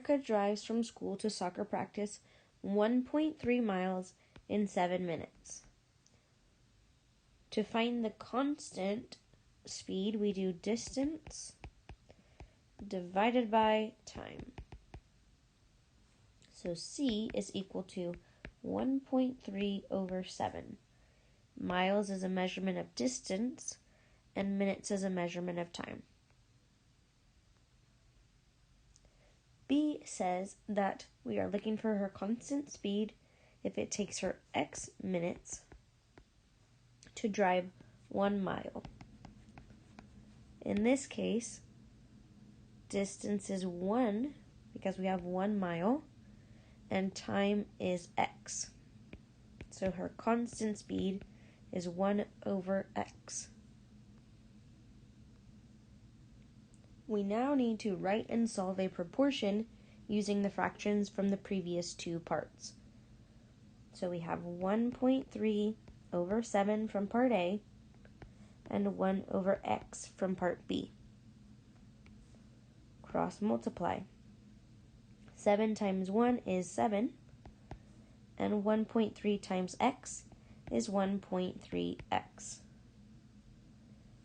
Erica drives from school to soccer practice 1.3 miles in 7 minutes. To find the constant speed, we do distance divided by time. So C is equal to 1.3 over 7. Miles is a measurement of distance, and minutes is a measurement of time. B says that we are looking for her constant speed if it takes her X minutes to drive 1 mile. In this case, distance is 1 because we have 1 mile, and time is X. So her constant speed is 1 over X. We now need to write and solve a proportion using the fractions from the previous two parts. So we have 1.3 over 7 from part A and 1 over X from part B. Cross multiply. 7 times 1 is 7, and 1.3 times X is 1.3X.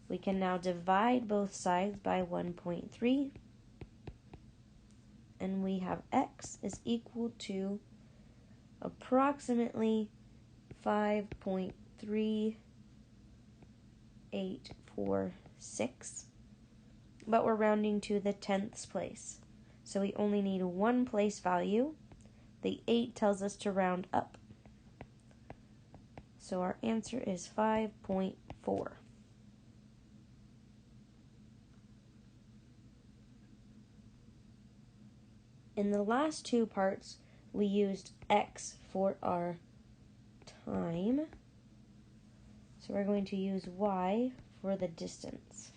We can now divide both sides by 1.3, and we have X is equal to approximately 5.3846, but we're rounding to the 10th place. So we only need one place value. The 8 tells us to round up. So our answer is 5.4. In the last two parts, we used X for our time. So we're going to use Y for the distance.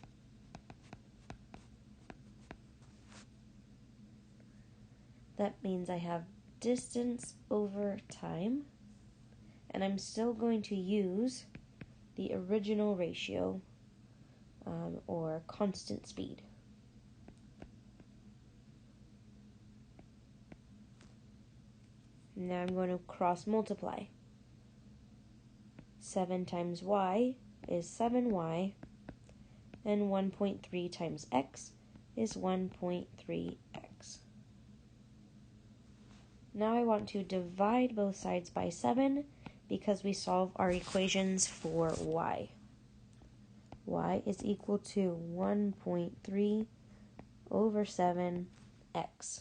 That means I have distance over time, and I'm still going to use the original ratio or constant speed. Now I'm going to cross multiply. 7 times Y is 7Y, and 1.3 times X is 1.3X. Now I want to divide both sides by 7 because we solve our equations for Y. Y is equal to 1.3 over 7X.